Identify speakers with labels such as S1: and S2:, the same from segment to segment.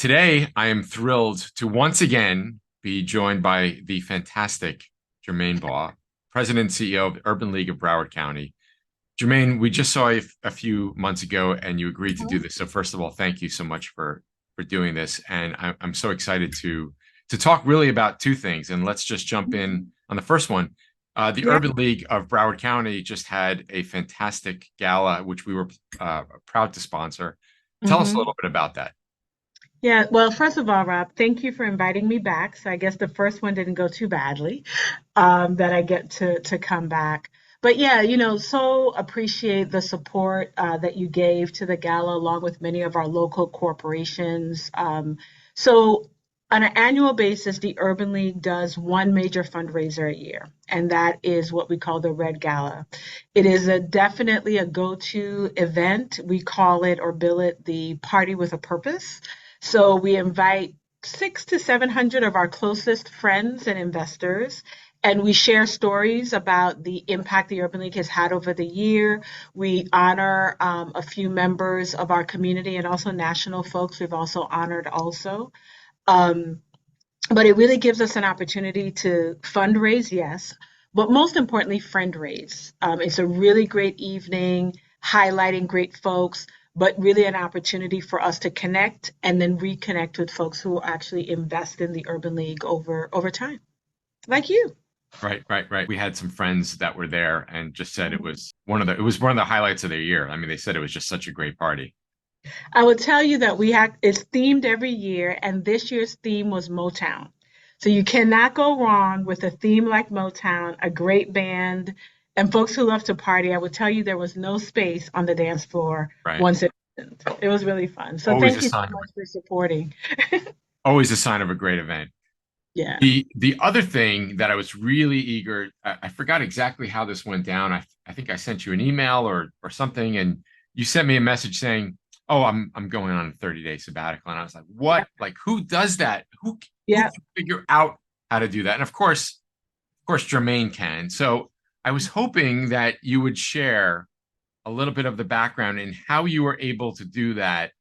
S1: Today, I am thrilled to once again be joined by the fantastic Germaine Baugh, President and CEO of the Urban League of Broward County. Germaine, we just saw you a few months ago and you agreed to do
S2: Mhm.
S1: this. So first of all, thank you so much for doing this. And I'm so excited to talk really about two things. And let's just jump in on the first one. The
S2: Yeah.
S1: Urban League of Broward County just had a fantastic gala, which we were proud to sponsor. Tell us a
S2: hmm
S1: little bit about that.
S2: Yeah. Well, first of all, Rob, thank you for inviting me back. So I guess the first one didn't go too badly, that I get to come back. But yeah, so appreciate the support that you gave to the gala, along with many of our local corporations. So on an annual basis, the Urban League does one major fundraiser a year, and that is what we call the Red Gala. It is definitely a go-to event. We call it or bill it the party with a purpose. So we invite six to 700 of our closest friends and investors, and we share stories about the impact the Urban League has had over the year. We honor a few members of our community and also national folks we've also honored also. Um, but it really gives us an opportunity to fundraise, yes, but most importantly, friend raise. It's a really great evening, highlighting great folks, but really an opportunity for us to connect and then reconnect with folks who will actually invest in the Urban League over time, like you.
S1: Right, right, right. We had some friends that were there and just said
S2: Mhm.
S1: it was one of the highlights of their year. I mean, they said it was just such a great party.
S2: I will tell you that we have it's themed every year, and this year's theme was Motown. So you cannot go wrong with a theme like Motown, a great band, and folks who love to party. I would tell you there was no space on the dance floor
S1: Right.
S2: once it happened. It was really fun. So
S1: Always a
S2: thank you
S1: sign
S2: so
S1: of
S2: much for supporting.
S1: always a sign of a great event.
S2: Yeah.
S1: The other thing that I was really eager, I forgot exactly how this went down. I think I sent you an email or something, and you sent me a message saying, "Oh, I'm going on a 30-day sabbatical." And I was like, "What? Like who does that? Who
S2: Yeah.
S1: can figure out how to do that?" And of course, Jermaine can. So I was hoping that you would share a little bit of the background in how you were able to do that.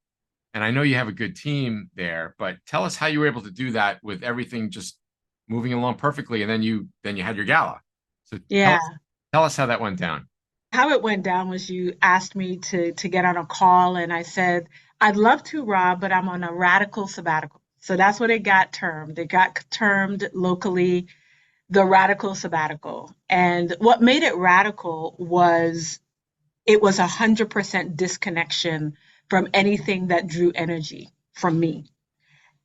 S1: And I know you have a good team there, but tell us how you were able to do that with everything just moving along perfectly, and then you had your gala. So
S2: Yeah.
S1: tell us how that went down.
S2: How it went down was you asked me to get on a call, and I said, I'd love to, Rob, but I'm on a radical sabbatical. So that's what it got termed. It got termed locally the radical sabbatical. And what made it radical was it was 100% disconnection from anything that drew energy from me.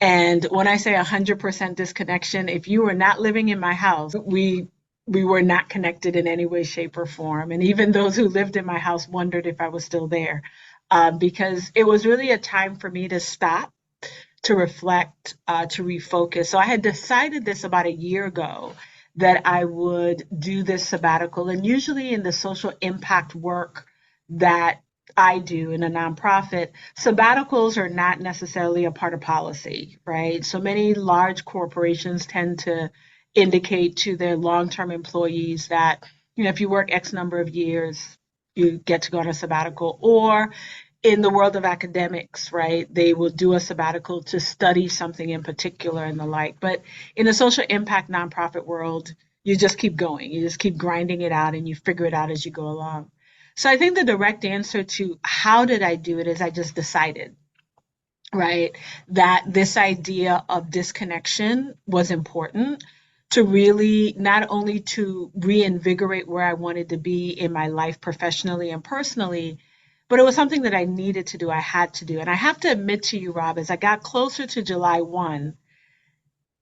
S2: And when I say 100% disconnection, if you were not living in my house, we were not connected in any way, shape, or form. And even those who lived in my house wondered if I was still there, because it was really a time for me to stop, to reflect, to refocus. So I had decided this about a year ago that I would do this sabbatical. And usually in the social impact work that I do in a nonprofit, sabbaticals are not necessarily a part of policy, right? So many large corporations tend to indicate to their long-term employees that, if you work X number of years, you get to go on a sabbatical. Or in the world of academics, right, they will do a sabbatical to study something in particular and the like. But in the social impact nonprofit world, you just keep going. You just keep grinding it out and you figure it out as you go along. So I think the direct answer to how did I do it is I just decided, right, that this idea of disconnection was important to really not only to reinvigorate where I wanted to be in my life professionally and personally, but it was something that I needed to do, I had to do. And I have to admit to you, Rob, as I got closer to July 1,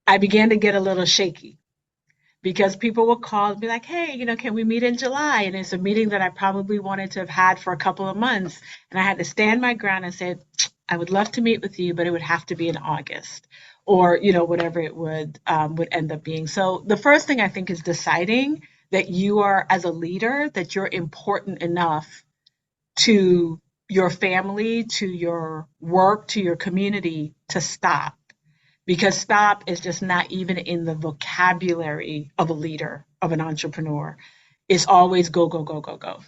S2: I began to get a little shaky because people would call and be like, hey, can we meet in July? And it's a meeting that I probably wanted to have had for a couple of months. And I had to stand my ground and say, I would love to meet with you, but it would have to be in August or, whatever it would end up being. So the first thing I think is deciding that you are, as a leader, that you're important enough to your family, to your work, to your community to stop. Because stop is just not even in the vocabulary of a leader, of an entrepreneur. It's always go, go, go, go, go.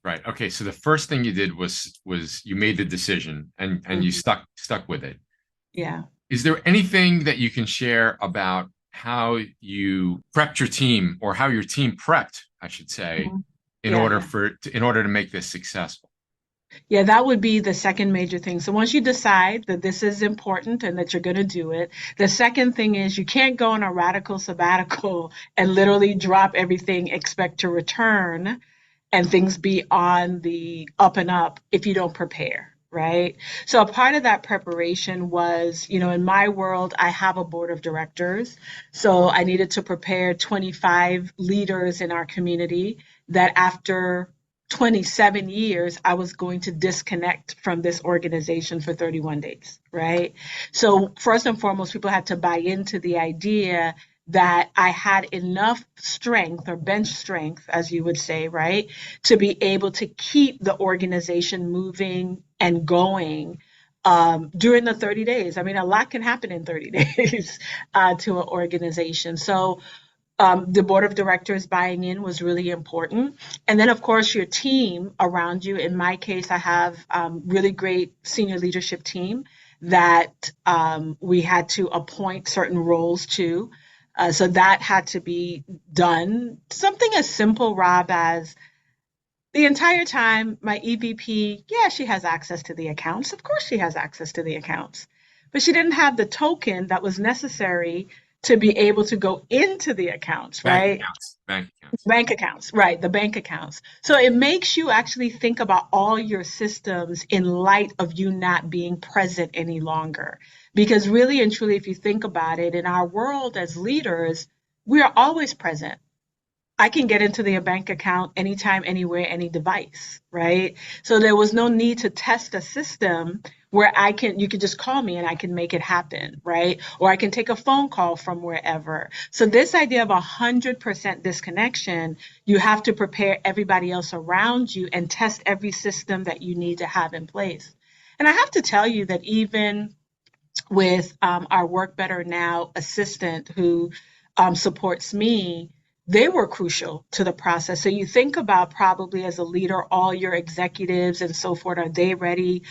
S1: Right. Okay. So the first thing you did was you made the decision and you
S2: Mhm.
S1: stuck with it.
S2: Yeah.
S1: Is there anything that you can share about how you prepped your team or how your team prepped, I should say,
S2: Mhm.
S1: in
S2: Yeah,
S1: order
S2: yeah.
S1: for in order to make this successful?
S2: Yeah, that would be the second major thing. So once you decide that this is important and that you're going to do it, the second thing is you can't go on a radical sabbatical and literally drop everything, expect to return, and things be on the up and up if you don't prepare, right? So a part of that preparation was, in my world, I have a board of directors. So I needed to prepare 25 leaders in our community that after 27 years, I was going to disconnect from this organization for 31 days, right? So, first and foremost, people had to buy into the idea that I had enough strength or bench strength, as you would say, right, to be able to keep the organization moving and going during the 30 days. I mean, a lot can happen in 30 days to an organization. So, the board of directors buying in was really important. And then, of course, your team around you. In my case, I have really great senior leadership team that we had to appoint certain roles to. So that had to be done. Something as simple, Rob, as the entire time, my EVP, yeah, she has access to the accounts. Of course, she has access to the accounts. But she didn't have the token that was necessary to be able to go into the accounts,
S1: Bank
S2: right?
S1: accounts, bank accounts.
S2: Bank accounts, right? The bank accounts. So it makes you actually think about all your systems in light of you not being present any longer. Because really and truly, if you think about it, in our world as leaders, we are always present. I can get into their bank account anytime, anywhere, any device, right? So there was no need to test a system where you could just call me and I can make it happen, right? Or I can take a phone call from wherever. So this idea of 100% disconnection, you have to prepare everybody else around you and test every system that you need to have in place. And I have to tell you that even with our Work Better Now assistant who supports me, they were crucial to the process. So you think about probably as a leader, all your executives and so forth, are they ready?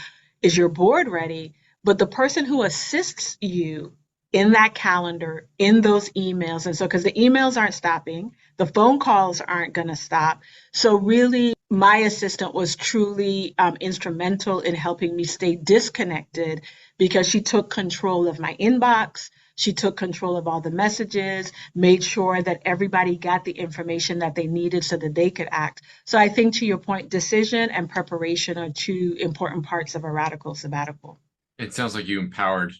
S2: Is your board ready? But the person who assists you in that calendar, in those emails, and so because the emails aren't stopping, the phone calls aren't going to stop. So really, my assistant was truly instrumental in helping me stay disconnected because she took control of my inbox. She took control of all the messages, made sure that everybody got the information that they needed so that they could act. So I think to your point, decision and preparation are two important parts of a radical sabbatical.
S1: It sounds like you empowered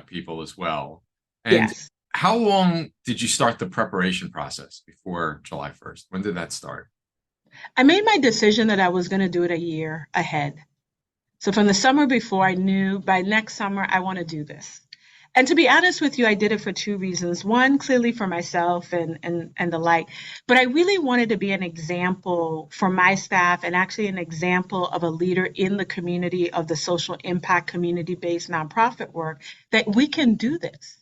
S1: people as well. And
S2: Yes.
S1: how long did you start the preparation process before July 1st? When did that start?
S2: I made my decision that I was going to do it a year ahead. So from the summer before, I knew by next summer, I want to do this. And to be honest with you, I did it for two reasons. One, clearly for myself and the like, but I really wanted to be an example for my staff and actually an example of a leader in the community of the social impact community-based nonprofit work that we can do this.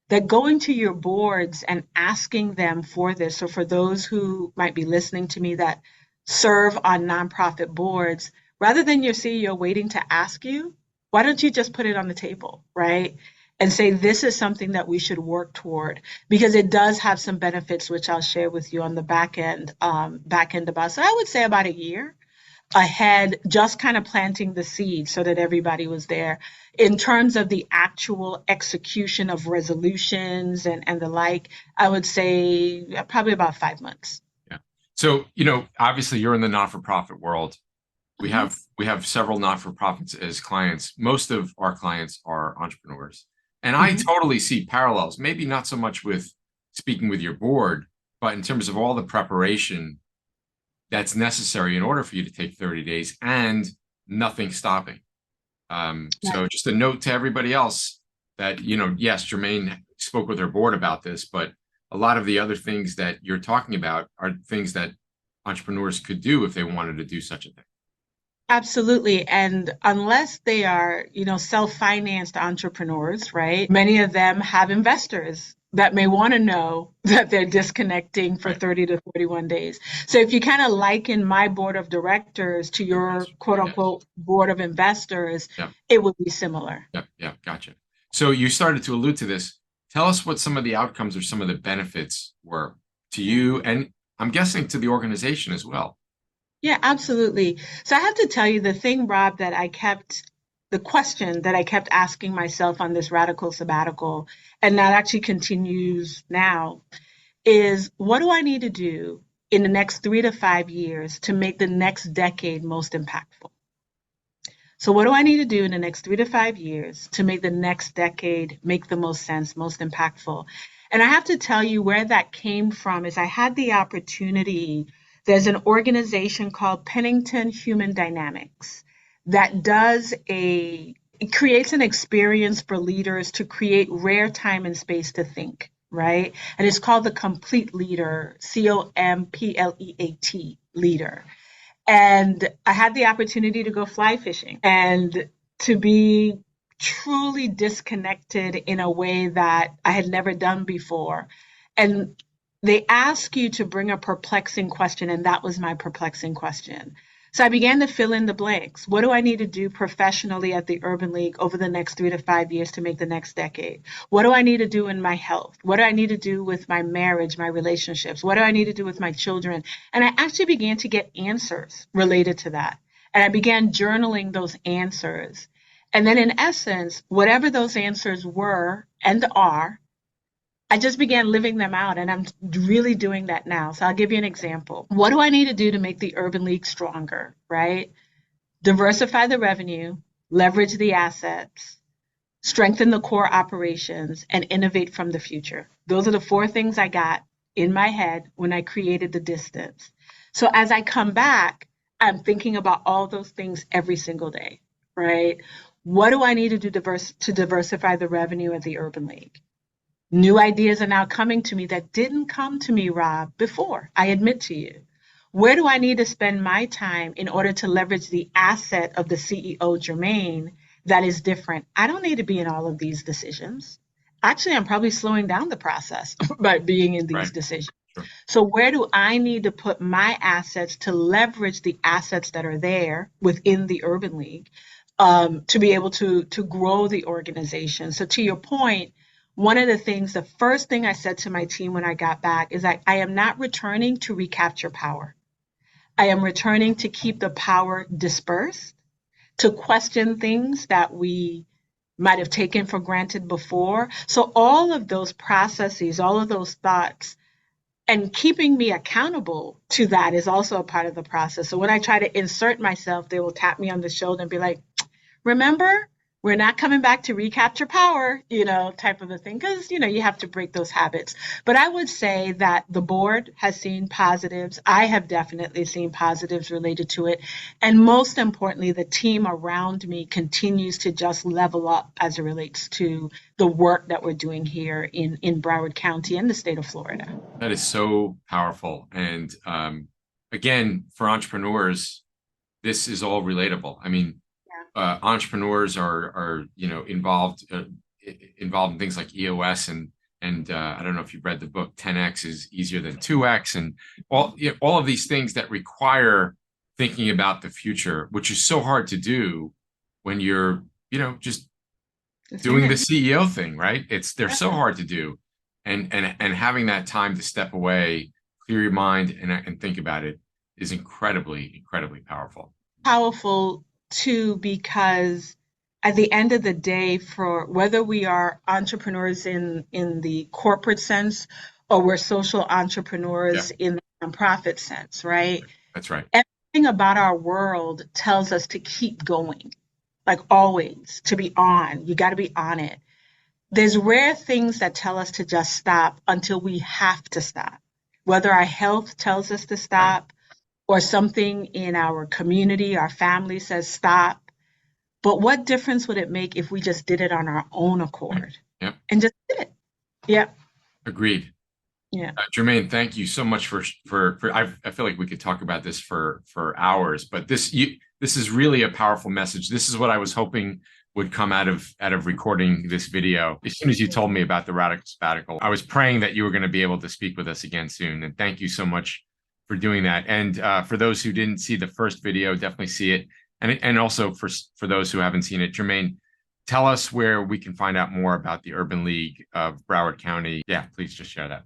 S2: That going to your boards and asking them for this. So for those who might be listening to me that serve on nonprofit boards, rather than your CEO waiting to ask you, why don't you just put it on the table, right? And say this is something that we should work toward because it does have some benefits, which I'll share with you on the back end about. So I would say about a year ahead, just kind of planting the seed so that everybody was there. In terms of the actual execution of resolutions and the like, I would say probably about 5 months.
S1: Yeah. So, obviously you're in the not-for-profit world. We
S2: Mhm.
S1: have we have several not-for-profits as clients. Most of our clients are entrepreneurs. And I
S2: Mhm.
S1: totally see parallels, maybe not so much with speaking with your board, but in terms of all the preparation that's necessary in order for you to take 30 days and nothing stopping. So
S2: Right.
S1: just a note to everybody else that, yes, Germaine spoke with her board about this, but a lot of the other things that you're talking about are things that entrepreneurs could do if they wanted to do such a thing.
S2: Absolutely. And unless they are, self-financed entrepreneurs, right? Many of them have investors that may want to know that they're disconnecting for
S1: Right.
S2: 30 to 41 days. So if you kind of liken my board of directors to your
S1: Investors.
S2: quote
S1: Yes.
S2: unquote board of investors,
S1: Yep.
S2: it would be similar.
S1: Yep. Yep. Gotcha. So you started to allude to this. Tell us what some of the outcomes or some of the benefits were to you, and I'm guessing to the organization as well.
S2: Yeah, absolutely. So I have to tell you the thing, Rob, the question that I kept asking myself on this radical sabbatical, and that actually continues now, is what do I need to do in the next 3 to 5 years to make the next decade most impactful? So, what do I need to do in the next 3 to 5 years to make the next decade make the most sense, most impactful? And I have to tell you where that came from is I had the opportunity. There's an organization called Pennington Human Dynamics that it creates an experience for leaders to create rare time and space to think, right? And it's called the Complete Leader, COMPLEAT leader. And I had the opportunity to go fly fishing and to be truly disconnected in a way that I had never done before. And they ask you to bring a perplexing question, and that was my perplexing question. So I began to fill in the blanks. What do I need to do professionally at the Urban League over the next 3 to 5 years to make the next decade? What do I need to do in my health? What do I need to do with my marriage, my relationships? What do I need to do with my children? And I actually began to get answers related to that. And I began journaling those answers. And then, in essence, whatever those answers were and are, I just began living them out, and I'm really doing that now. So I'll give you an example. What do I need to do to make the Urban League stronger, right? Diversify the revenue, leverage the assets, strengthen the core operations, and innovate from the future. Those are the four things I got in my head when I created the distance. So as I come back, I'm thinking about all those things every single day, right? What do I need to do to diversify the revenue at the Urban League? New ideas are now coming to me that didn't come to me, Rob, before, I admit to you. Where do I need to spend my time in order to leverage the asset of the CEO, Germaine, that is different? I don't need to be in all of these decisions. Actually, I'm probably slowing down the process by being in these
S1: Right.
S2: decisions.
S1: Sure.
S2: So, where do I need to put my assets to leverage the assets that are there within the Urban League to be able to grow the organization? So, to your point, one of the things, the first thing I said to my team when I got back is that I am not returning to recapture power. I am returning to keep the power dispersed, to question things that we might have taken for granted before. So, all of those processes, all of those thoughts, and keeping me accountable to that is also a part of the process. So, when I try to insert myself, they will tap me on the shoulder and be like, remember, we're not coming back to recapture power, type of a thing, because, you have to break those habits. But I would say that the board has seen positives. I have definitely seen positives related to it. And most importantly, the team around me continues to just level up as it relates to the work that we're doing here in Broward County and the state of Florida.
S1: That is so powerful. And again, for entrepreneurs, this is all relatable. I mean, entrepreneurs are involved in things like EOS and I don't know if you've read the book 10x is easier than 2x and all of these things that require thinking about the future, which is so hard to do when you're just doing the CEO thing, right? They're so hard to do, and having that time to step away, clear your mind, and think about it is incredibly powerful.
S2: Powerful too, because at the end of the day, for whether we are entrepreneurs in the corporate sense or we're social entrepreneurs in the nonprofit sense, right?
S1: That's right.
S2: Everything about our world tells us to keep going, like always, to be on. You got to be on it. There's rare things that tell us to just stop until we have to stop, whether our health tells us to stop or something in our community, our family says stop. But what difference would it make if we just did it on our own accord and just did it? Yep.
S1: Agreed.
S2: Yeah.
S1: Germaine, thank you so much for I feel like we could talk about this for hours, but this is really a powerful message. This is what I was hoping would come out of recording this video. As soon as you told me about the radical sabbatical, I was praying that you were going to be able to speak with us again soon. And thank you so much for doing that. And for those who didn't see the first video, definitely see it. And also for those who haven't seen it, Germaine tell us where we can find out more about the Urban League of Broward County. Yeah, please just share that.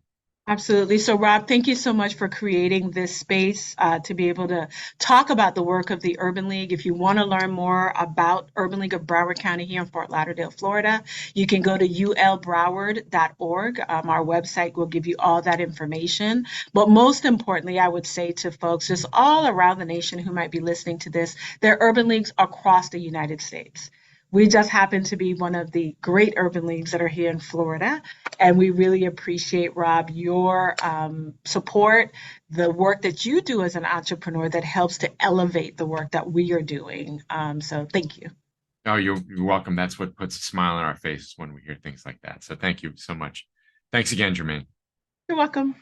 S2: Absolutely. So, Rob, thank you so much for creating this space to be able to talk about the work of the Urban League. If you want to learn more about Urban League of Broward County here in Fort Lauderdale, Florida, you can go to ulbroward.org. Our website will give you all that information. But most importantly, I would say to folks just all around the nation who might be listening to this, there are urban leagues across the United States. We just happen to be one of the great urban leagues that are here in Florida. And we really appreciate, Rob, your support, the work that you do as an entrepreneur that helps to elevate the work that we are doing. So thank you.
S1: Oh, you're welcome. That's what puts a smile on our faces when we hear things like that. So thank you so much. Thanks again, Germaine.
S2: You're welcome.